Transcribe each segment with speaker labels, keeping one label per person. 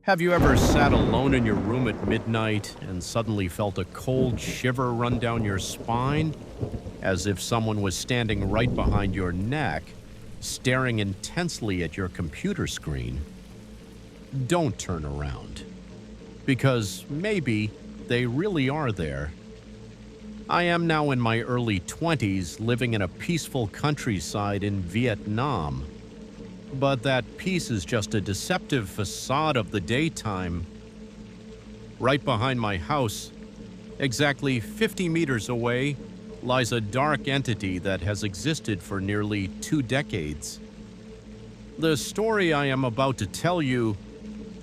Speaker 1: Have you ever sat alone in your room at midnight and suddenly felt a cold shiver run down your spine, as if someone was standing right behind your neck, staring intensely at your computer screen? Don't turn around, because maybe they really are there. I am now in my early 20s, living in a peaceful countryside in Vietnam. But that peace is just a deceptive facade of the daytime. Right behind my house, exactly 50 meters away, lies a dark entity that has existed for nearly 2 decades. The story I am about to tell you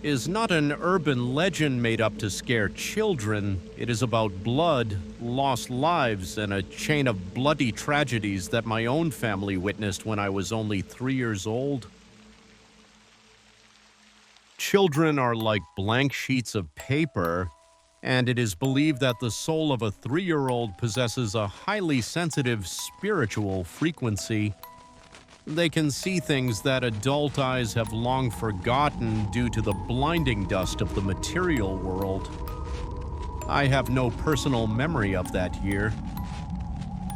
Speaker 1: is not an urban legend made up to scare children. It is about blood, lost lives, and a chain of bloody tragedies that my own family witnessed when I was only 3 years old. Children are like blank sheets of paper, and it is believed that the soul of a 3-year-old possesses a highly sensitive spiritual frequency. They can see things that adult eyes have long forgotten due to the blinding dust of the material world. I have no personal memory of that year.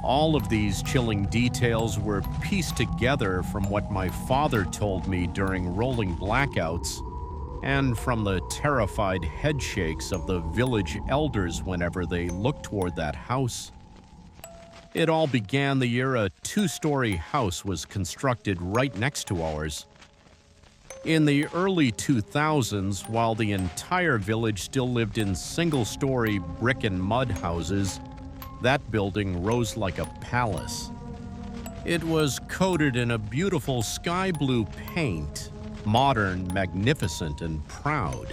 Speaker 1: All of these chilling details were pieced together from what my father told me during rolling blackouts, and from the terrified headshakes of the village elders whenever they looked toward that house. It all began the year a 2-story house was constructed right next to ours. In the early 2000s, while the entire village still lived in single-story brick and mud houses, that building rose like a palace. It was coated in a beautiful sky blue paint, modern, magnificent, and proud.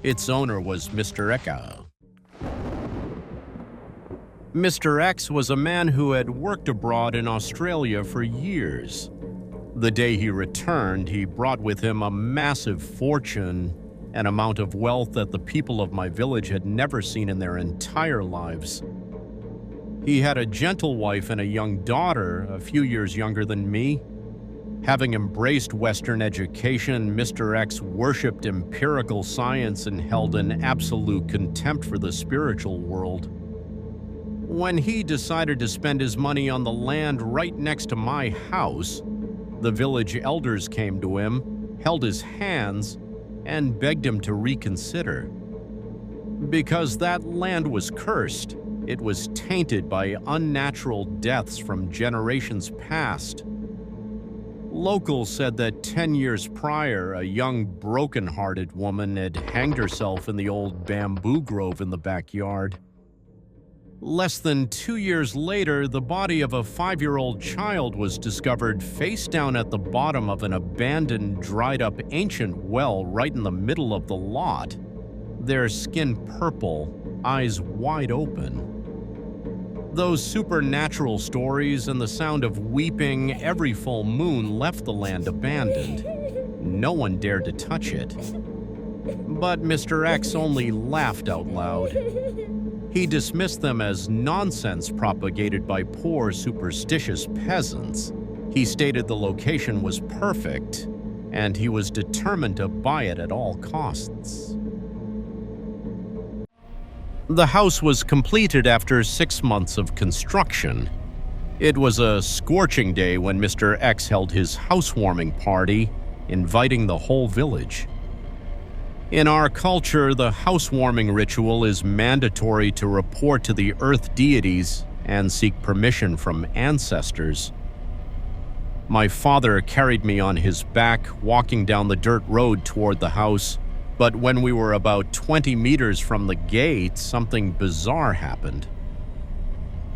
Speaker 1: Its owner was Mr. Eka. Mr. X was a man who had worked abroad in Australia for years. The day he returned, he brought with him a massive fortune, an amount of wealth that the people of my village had never seen in their entire lives. He had a gentle wife and a young daughter, a few years younger than me. Having embraced Western education, Mr. X worshipped empirical science and held an absolute contempt for the spiritual world. When he decided to spend his money on the land right next to my house, the village elders came to him, held his hands, and begged him to reconsider. Because that land was cursed, it was tainted by unnatural deaths from generations past. Locals said that 10 years prior, a young, broken-hearted woman had hanged herself in the old bamboo grove in the backyard. Less than 2 years later, the body of a 5-year-old child was discovered face down at the bottom of an abandoned, dried-up ancient well right in the middle of the lot, their skin purple, eyes wide open. Those supernatural stories and the sound of weeping every full moon left the land abandoned. No one dared to touch it. But Mr. X only laughed out loud. He dismissed them as nonsense propagated by poor, superstitious peasants. He stated the location was perfect, and he was determined to buy it at all costs. The house was completed after 6 months of construction. It was a scorching day when Mr. X held his housewarming party, inviting the whole village. In our culture, the housewarming ritual is mandatory to report to the earth deities and seek permission from ancestors. My father carried me on his back, walking down the dirt road toward the house. But when we were about 20 meters from the gate, something bizarre happened.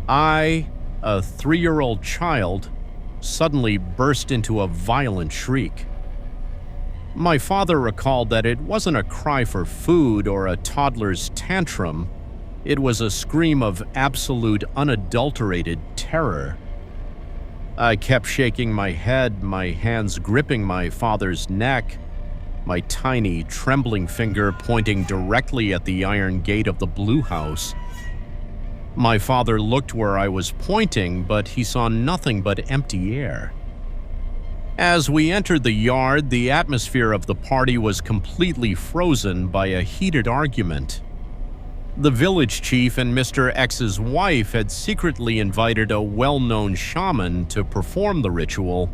Speaker 1: I, a 3-year-old child, suddenly burst into a violent shriek. My father recalled that it wasn't a cry for food or a toddler's tantrum. It was a scream of absolute, unadulterated terror. I kept shaking my head, my hands gripping my father's neck, my tiny, trembling finger pointing directly at the iron gate of the blue house. My father looked where I was pointing, but he saw nothing but empty air. As we entered the yard, the atmosphere of the party was completely frozen by a heated argument. The village chief and Mr. X's wife had secretly invited a well-known shaman to perform the ritual,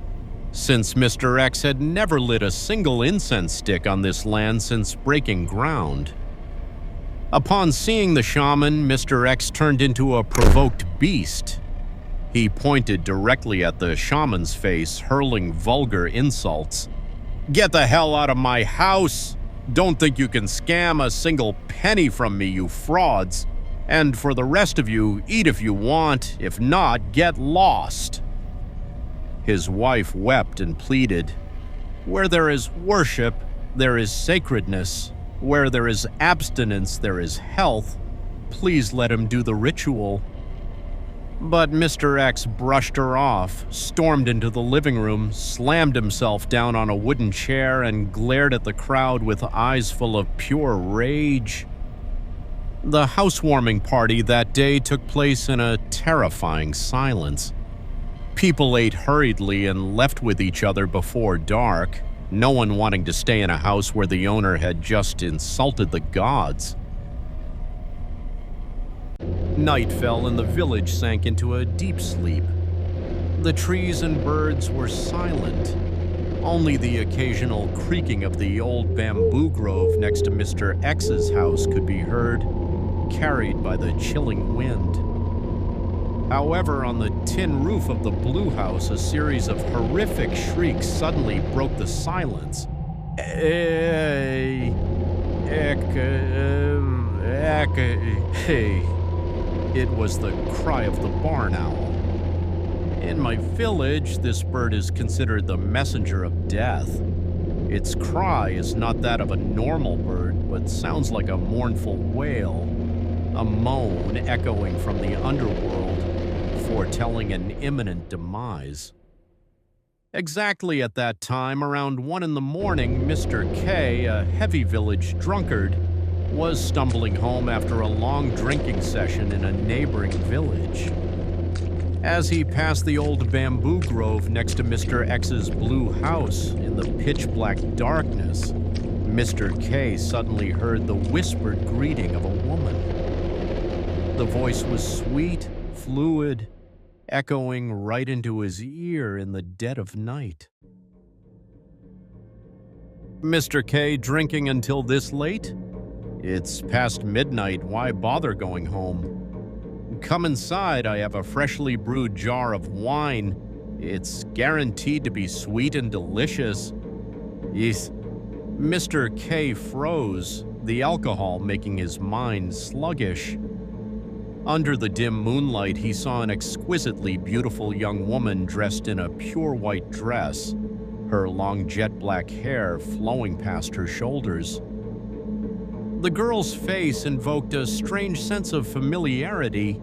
Speaker 1: since Mr. X had never lit a single incense stick on this land since breaking ground. Upon seeing the shaman, Mr. X turned into a provoked beast. He pointed directly at the shaman's face, hurling vulgar insults. "Get the hell out of my house! Don't think you can scam a single penny from me, you frauds! And for the rest of you, eat if you want, if not, get lost!" His wife wept and pleaded, "Where there is worship, there is sacredness. Where there is abstinence, there is health. Please let him do the ritual." But Mr. X brushed her off, stormed into the living room, slammed himself down on a wooden chair, and glared at the crowd with eyes full of pure rage. The housewarming party that day took place in a terrifying silence. People ate hurriedly and left with each other before dark, no one wanting to stay in a house where the owner had just insulted the gods. Night fell and the village sank into a deep sleep. The trees and birds were silent. Only the occasional creaking of the old bamboo grove next to Mr. X's house could be heard, carried by the chilling wind. However, on the tin roof of the blue house, a series of horrific shrieks suddenly broke the silence. It was the cry of the barn owl. In my village, this bird is considered the messenger of death. Its cry is not that of a normal bird, but sounds like a mournful wail, a moan echoing from the underworld, foretelling an imminent demise. Exactly at that time, around 1 in the morning, Mr. K, a heavy village drunkard, was stumbling home after a long drinking session in a neighboring village. As he passed the old bamboo grove next to Mr. X's blue house in the pitch-black darkness, Mr. K suddenly heard the whispered greeting of a woman. The voice was sweet, fluid, echoing right into his ear in the dead of night. "Mr. K drinking until this late? It's past midnight, why bother going home? Come inside, I have a freshly brewed jar of wine. It's guaranteed to be sweet and delicious." Yes. Mr. K froze, the alcohol making his mind sluggish. Under the dim moonlight, he saw an exquisitely beautiful young woman dressed in a pure white dress, her long jet black hair flowing past her shoulders. The girl's face invoked a strange sense of familiarity,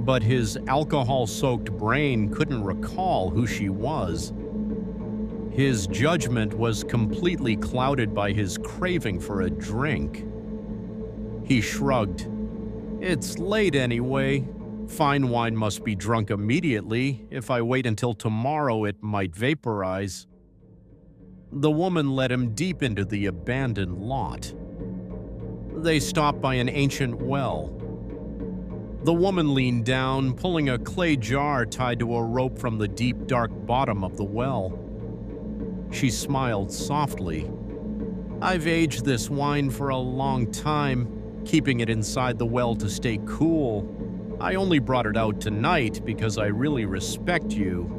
Speaker 1: but his alcohol-soaked brain couldn't recall who she was. His judgment was completely clouded by his craving for a drink. He shrugged. "It's late anyway. Fine wine must be drunk immediately. If I wait until tomorrow, it might vaporize." The woman led him deep into the abandoned lot. They stopped by an ancient well. The woman leaned down, pulling a clay jar tied to a rope from the deep, dark bottom of the well. She smiled softly. "I've aged this wine for a long time, keeping it inside the well to stay cool. I only brought it out tonight because I really respect you."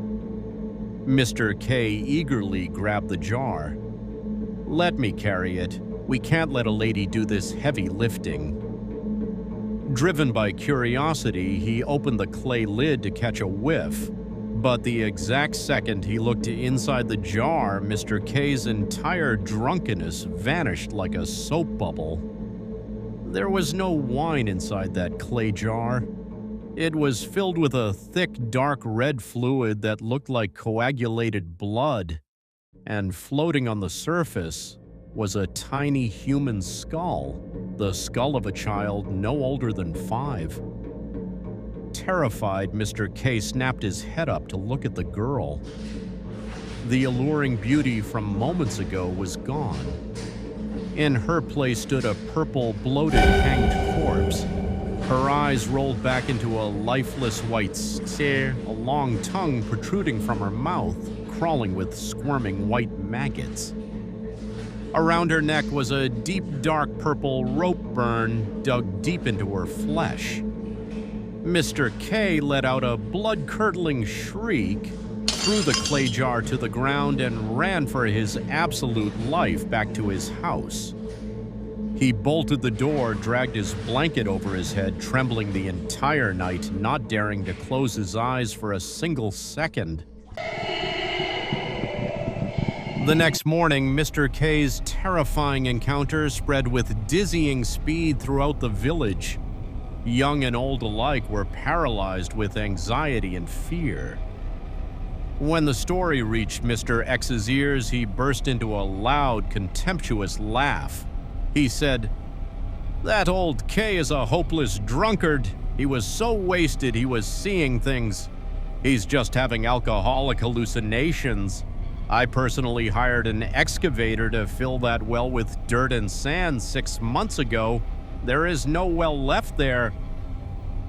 Speaker 1: Mr. K eagerly grabbed the jar. "Let me carry it. We can't let a lady do this heavy lifting." Driven by curiosity, he opened the clay lid to catch a whiff. But the exact second he looked inside the jar, Mr. K's entire drunkenness vanished like a soap bubble. There was no wine inside that clay jar. It was filled with a thick, dark red fluid that looked like coagulated blood, and floating on the surface was a tiny human skull, the skull of a child no older than 5. Terrified, Mr. K snapped his head up to look at the girl. The alluring beauty from moments ago was gone. In her place stood a purple, bloated, hanged corpse. Her eyes rolled back into a lifeless white stare, a long tongue protruding from her mouth, crawling with squirming white maggots. Around her neck was a deep, dark purple rope burn dug deep into her flesh. Mr. K let out a blood-curdling shriek, threw the clay jar to the ground, and ran for his absolute life back to his house. He bolted the door, dragged his blanket over his head, trembling the entire night, not daring to close his eyes for a single second. The next morning, Mr. K's terrifying encounter spread with dizzying speed throughout the village. Young and old alike were paralyzed with anxiety and fear. When the story reached Mr. X's ears, he burst into a loud, contemptuous laugh. He said, "That old K is a hopeless drunkard. He was so wasted he was seeing things. He's just having alcoholic hallucinations. I personally hired an excavator to fill that well with dirt and sand 6 months ago. There is no well left there.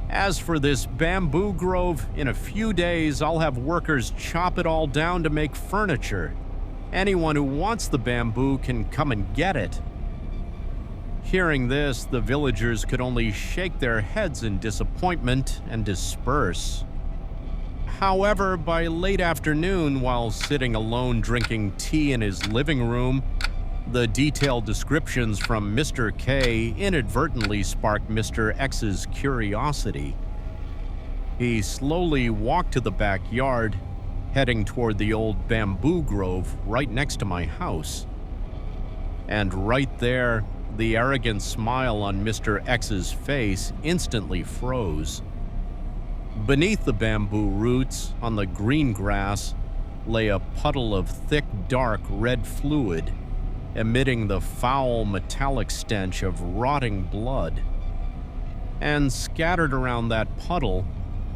Speaker 1: As for this bamboo grove, in a few days I'll have workers chop it all down to make furniture. Anyone who wants the bamboo can come and get it." Hearing this, the villagers could only shake their heads in disappointment and disperse. However, by late afternoon, while sitting alone drinking tea in his living room, the detailed descriptions from Mr. K inadvertently sparked Mr. X's curiosity. He slowly walked to the backyard, heading toward the old bamboo grove right next to my house. And right there, the arrogant smile on Mr. X's face instantly froze. Beneath the bamboo roots, on the green grass, lay a puddle of thick, dark red fluid, emitting the foul metallic stench of rotting blood. And scattered around that puddle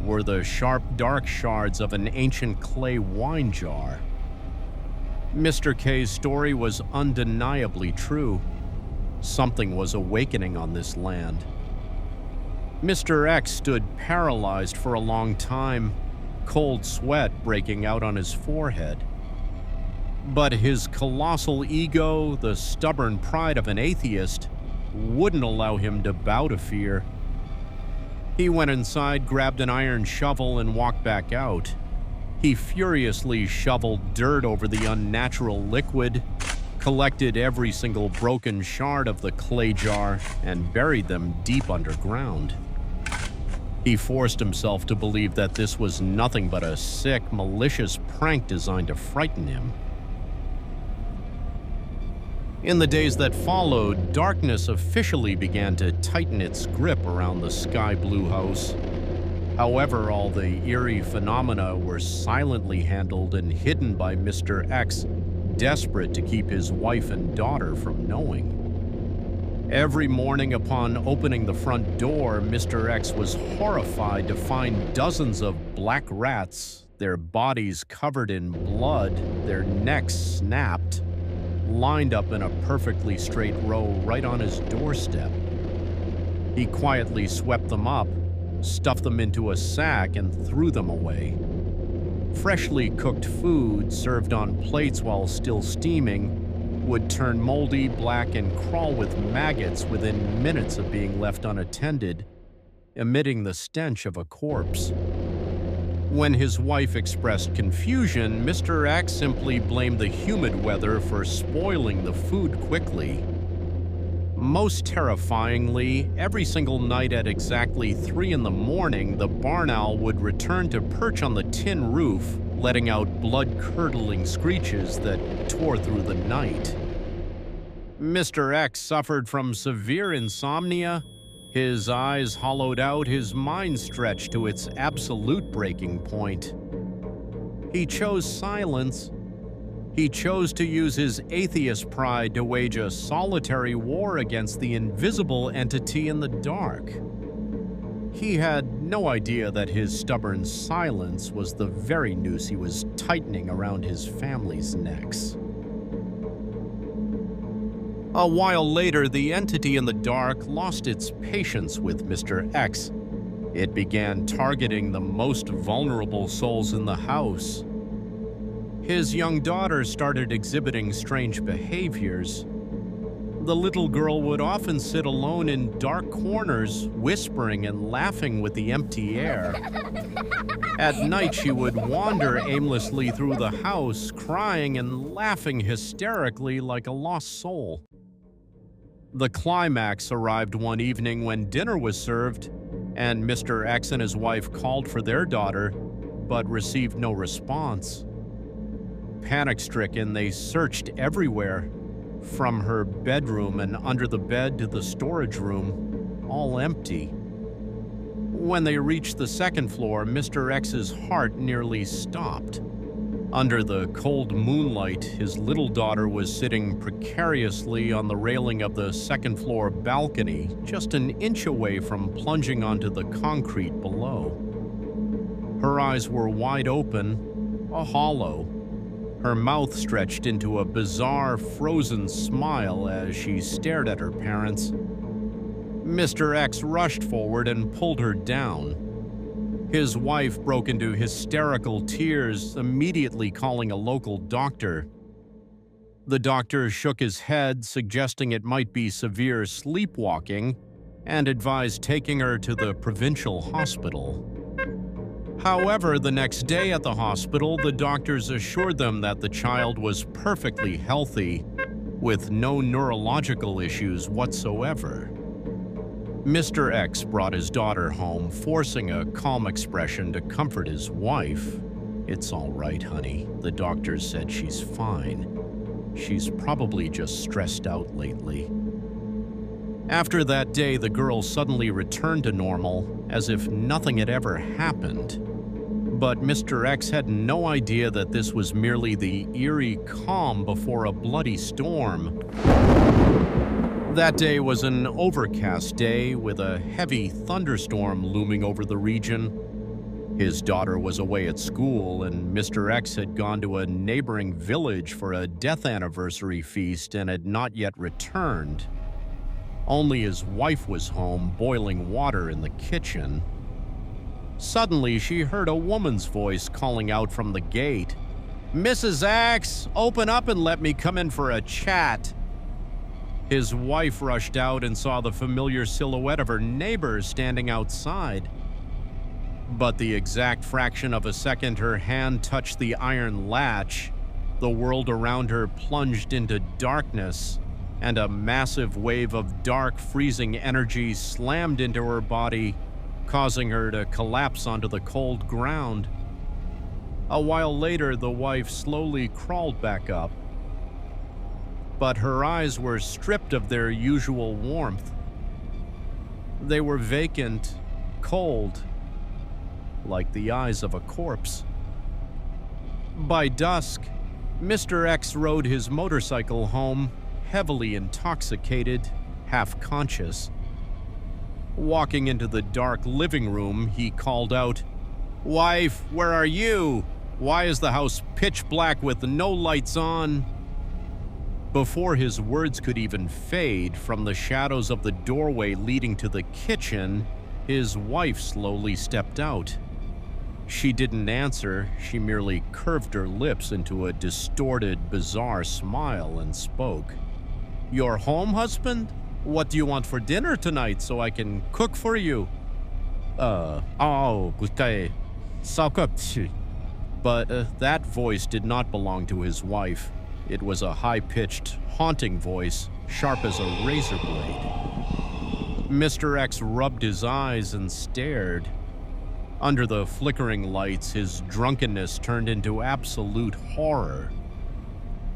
Speaker 1: were the sharp, dark shards of an ancient clay wine jar. Mr. K's story was undeniably true. Something was awakening on this land. Mr. X stood paralyzed for a long time, cold sweat breaking out on his forehead. But his colossal ego, the stubborn pride of an atheist, wouldn't allow him to bow to fear. He went inside, grabbed an iron shovel, and walked back out. He furiously shoveled dirt over the unnatural liquid, collected every single broken shard of the clay jar, and buried them deep underground. He forced himself to believe that this was nothing but a sick, malicious prank designed to frighten him. In the days that followed, darkness officially began to tighten its grip around the sky blue house. However, all the eerie phenomena were silently handled and hidden by Mr. X, desperate to keep his wife and daughter from knowing. Every morning upon opening the front door, Mr. X was horrified to find dozens of black rats, their bodies covered in blood, their necks snapped, lined up in a perfectly straight row right on his doorstep. He quietly swept them up, stuffed them into a sack, and threw them away. Freshly cooked food, served on plates while still steaming, would turn moldy, black, and crawl with maggots within minutes of being left unattended, emitting the stench of a corpse. When his wife expressed confusion, Mr. X simply blamed the humid weather for spoiling the food quickly. Most terrifyingly, every single night at exactly 3 a.m, the barn owl would return to perch on the tin roof, letting out blood-curdling screeches that tore through the night. Mr. X suffered from severe insomnia. His eyes hollowed out, his mind stretched to its absolute breaking point. He chose silence. He chose to use his atheist pride to wage a solitary war against the invisible entity in the dark. He had no idea that his stubborn silence was the very noose he was tightening around his family's necks. A while later, the entity in the dark lost its patience with Mr. X. It began targeting the most vulnerable souls in the house. His young daughter started exhibiting strange behaviors. The little girl would often sit alone in dark corners, whispering and laughing with the empty air. At night, she would wander aimlessly through the house, crying and laughing hysterically like a lost soul. The climax arrived one evening when dinner was served, and Mr. X and his wife called for their daughter, but received no response. Panic-stricken, they searched everywhere, from her bedroom and under the bed to the storage room, all empty. When they reached the second floor, Mr. X's heart nearly stopped. Under the cold moonlight, his little daughter was sitting precariously on the railing of the second-floor balcony, just an inch away from plunging onto the concrete below. Her eyes were wide open, hollow. Her mouth stretched into a bizarre, frozen smile as she stared at her parents. Mr. X rushed forward and pulled her down. His wife broke into hysterical tears, immediately calling a local doctor. The doctor shook his head, suggesting it might be severe sleepwalking, and advised taking her to the provincial hospital. However, the next day at the hospital, the doctors assured them that the child was perfectly healthy, with no neurological issues whatsoever. Mr. X brought his daughter home, forcing a calm expression to comfort his wife. "It's all right, honey. The doctors said she's fine. She's probably just stressed out lately." After that day, the girl suddenly returned to normal, as if nothing had ever happened. But Mr. X had no idea that this was merely the eerie calm before a bloody storm. That day was an overcast day with a heavy thunderstorm looming over the region. His daughter was away at school, and Mr. X had gone to a neighboring village for a death anniversary feast and had not yet returned. Only his wife was home, boiling water in the kitchen. Suddenly, she heard a woman's voice calling out from the gate, "Mrs. X, open up and let me come in for a chat." His wife rushed out and saw the familiar silhouette of her neighbor standing outside. But the exact fraction of a second her hand touched the iron latch, the world around her plunged into darkness, and a massive wave of dark, freezing energy slammed into her body, causing her to collapse onto the cold ground. A while later, the wife slowly crawled back up, but her eyes were stripped of their usual warmth. They were vacant, cold, like the eyes of a corpse. By dusk, Mr. X rode his motorcycle home, heavily intoxicated, half-conscious. Walking into the dark living room, he called out, "Wife, where are you? Why is the house pitch black with no lights on?" Before his words could even fade, from the shadows of the doorway leading to the kitchen, his wife slowly stepped out. She didn't answer, she merely curved her lips into a distorted, bizarre smile and spoke. "You're home, husband? What do you want for dinner tonight so I can cook for you?" But that voice did not belong to his wife. It was a high-pitched, haunting voice, sharp as a razor blade. Mr. X rubbed his eyes and stared. Under the flickering lights, his drunkenness turned into absolute horror.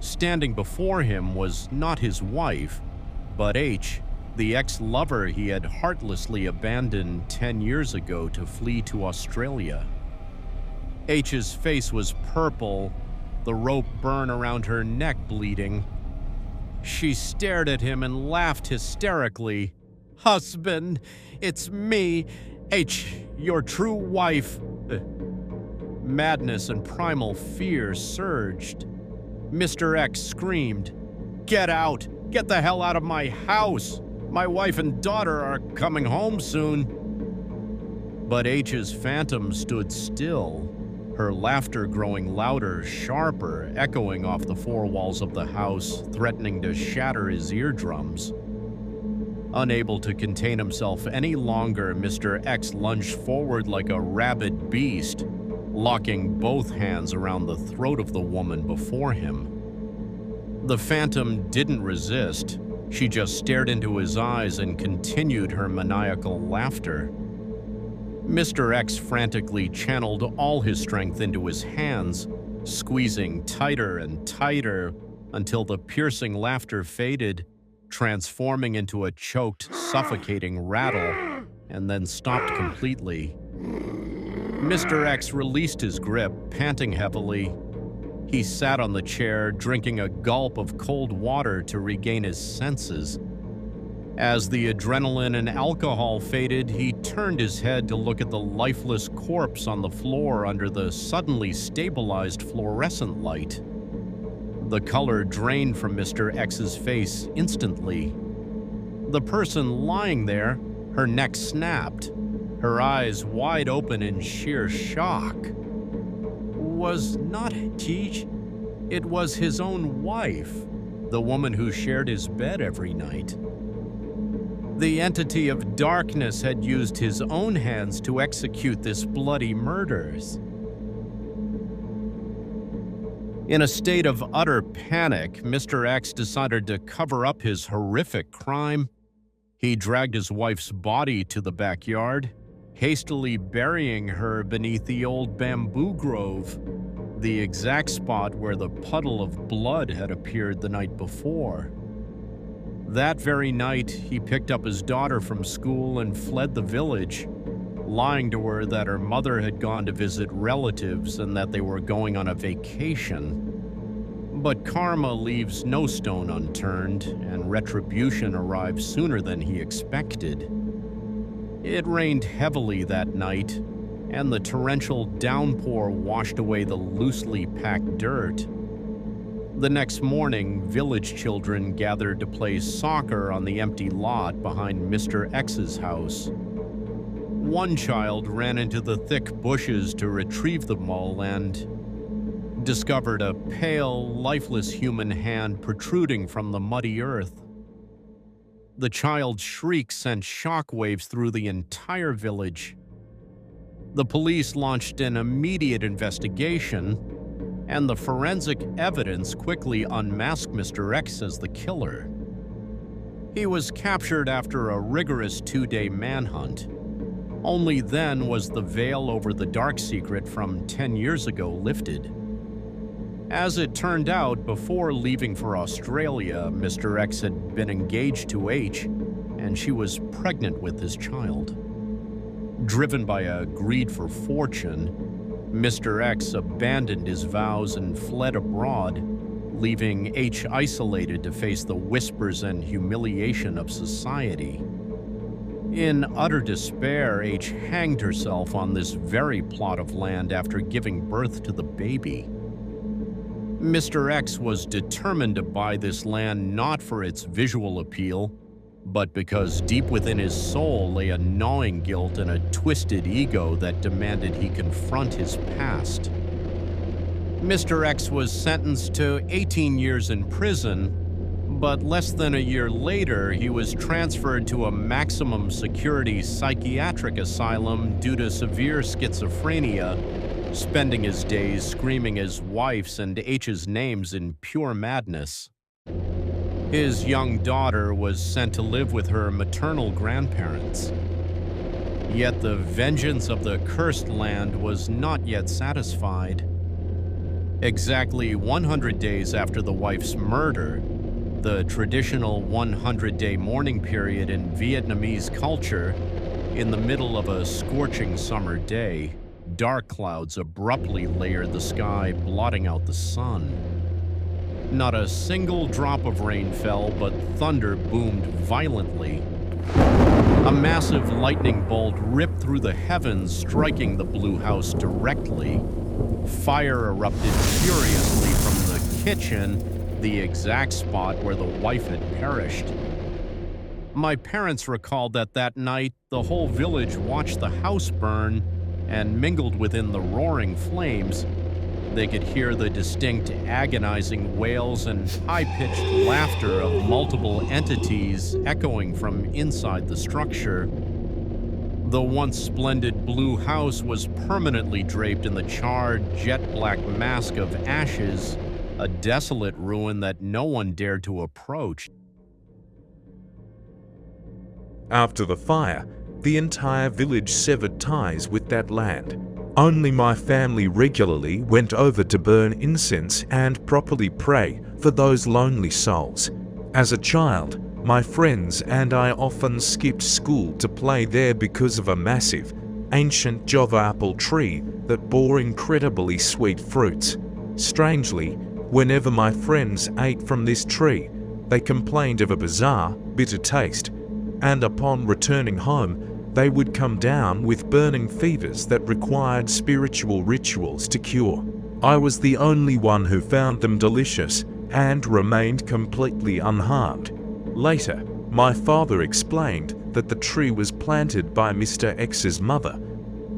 Speaker 1: Standing before him was not his wife, but H, the ex-lover he had heartlessly abandoned 10 years ago to flee to Australia. H's face was purple, the rope burn around her neck bleeding. She stared at him and laughed hysterically. "Husband, it's me. H, your true wife. Madness and primal fear surged. Mr. X screamed, "Get out! Get the hell out of my house! My wife and daughter are coming home soon." But H's phantom stood still, her laughter growing louder, sharper, echoing off the four walls of the house, threatening to shatter his eardrums. Unable to contain himself any longer, Mr. X lunged forward like a rabid beast, locking both hands around the throat of the woman before him. The phantom didn't resist. She just stared into his eyes and continued her maniacal laughter. Mr. X frantically channeled all his strength into his hands, squeezing tighter and tighter until the piercing laughter faded, transforming into a choked, suffocating rattle, and then stopped completely. Mr. X released his grip, panting heavily. He sat on the chair, drinking a gulp of cold water to regain his senses. As the adrenaline and alcohol faded, he turned his head to look at the lifeless corpse on the floor under the suddenly stabilized fluorescent light. The color drained from Mr. X's face instantly. The person lying there, her neck snapped, her eyes wide open in sheer shock, was not Teach. It was his own wife, the woman who shared his bed every night. The entity of darkness had used his own hands to execute this bloody murders. In a state of utter panic, Mr. X decided to cover up his horrific crime. He dragged his wife's body to the backyard, hastily burying her beneath the old bamboo grove, the exact spot where the puddle of blood had appeared the night before. That very night, he picked up his daughter from school and fled the village, lying to her that her mother had gone to visit relatives and that they were going on a vacation. But karma leaves no stone unturned, and retribution arrived sooner than he expected. It rained heavily that night, and the torrential downpour washed away the loosely packed dirt. The next morning, village children gathered to play soccer on the empty lot behind Mr. X's house. One child ran into the thick bushes to retrieve the ball and discovered a pale, lifeless human hand protruding from the muddy earth. The child's shriek sent shockwaves through the entire village. The police launched an immediate investigation, and the forensic evidence quickly unmasked Mr. X as the killer. He was captured after a rigorous 2-day manhunt. Only then was the veil over the dark secret from 10 years ago lifted. As it turned out, before leaving for Australia, Mr. X had been engaged to H, and she was pregnant with his child. Driven by a greed for fortune, Mr. X abandoned his vows and fled abroad, leaving H isolated to face the whispers and humiliation of society. In utter despair, H hanged herself on this very plot of land after giving birth to the baby. Mr. X was determined to buy this land not for its visual appeal, but because deep within his soul lay a gnawing guilt and a twisted ego that demanded he confront his past. Mr. X was sentenced to 18 years in prison, but less than a year later, he was transferred to a maximum security psychiatric asylum due to severe schizophrenia, spending his days screaming his wife's and H's names in pure madness. His young daughter was sent to live with her maternal grandparents. Yet the vengeance of the cursed land was not yet satisfied. Exactly 100 days after the wife's murder, the traditional 100-day mourning period in Vietnamese culture, in the middle of a scorching summer day, dark clouds abruptly layered the sky, blotting out the sun. Not a single drop of rain fell, but thunder boomed violently. A massive lightning bolt ripped through the heavens, striking the blue house directly. Fire erupted furiously from the kitchen, the exact spot where the wife had perished. My parents recalled that that night, the whole village watched the house burn, and mingled within the roaring flames, they could hear the distinct agonizing wails and high-pitched laughter of multiple entities echoing from inside the structure. The once splendid blue house was permanently draped in the charred, jet-black mask of ashes, a desolate ruin that no one dared to approach.
Speaker 2: After the fire, the entire village severed ties with that land. Only my family regularly went over to burn incense and properly pray for those lonely souls. As a child, my friends and I often skipped school to play there because of a massive, ancient Java apple tree that bore incredibly sweet fruits. Strangely, whenever my friends ate from this tree, they complained of a bizarre, bitter taste, and upon returning home, they would come down with burning fevers that required spiritual rituals to cure. I was the only one who found them delicious and remained completely unharmed. Later, my father explained that the tree was planted by Mr. X's mother,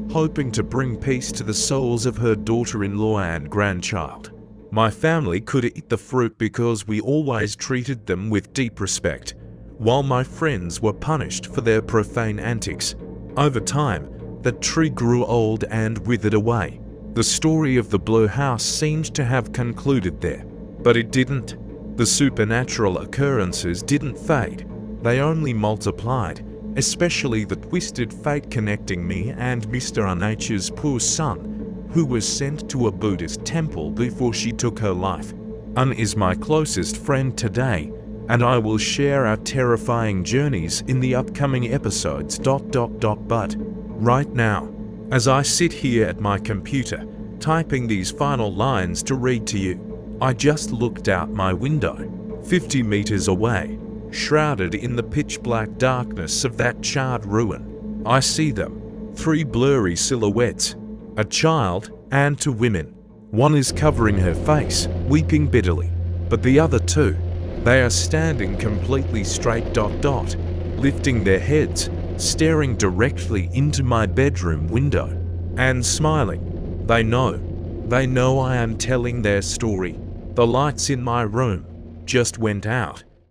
Speaker 2: hoping to bring peace to the souls of her daughter-in-law and grandchild. My family could eat the fruit because we always treated them with deep respect, while my friends were punished for their profane antics. Over time, the tree grew old and withered away. The story of the blue house seemed to have concluded there, but it didn't. The supernatural occurrences didn't fade, they only multiplied, especially the twisted fate connecting me and Mr. Unature's poor son, who was sent to a Buddhist temple before she took her life. Un is my closest friend today, and I will share our terrifying journeys in the upcoming episodes. But right now, as I sit here at my computer, typing these final lines to read to you, I just looked out my window, 50 meters away, shrouded in the pitch-black darkness of that charred ruin. I see them, 3 blurry silhouettes, a child and 2 women. One is covering her face, weeping bitterly, but the other 2, they are standing completely straight. Lifting their heads, staring directly into my bedroom window, and smiling. They know I am telling their story. The lights in my room just went out.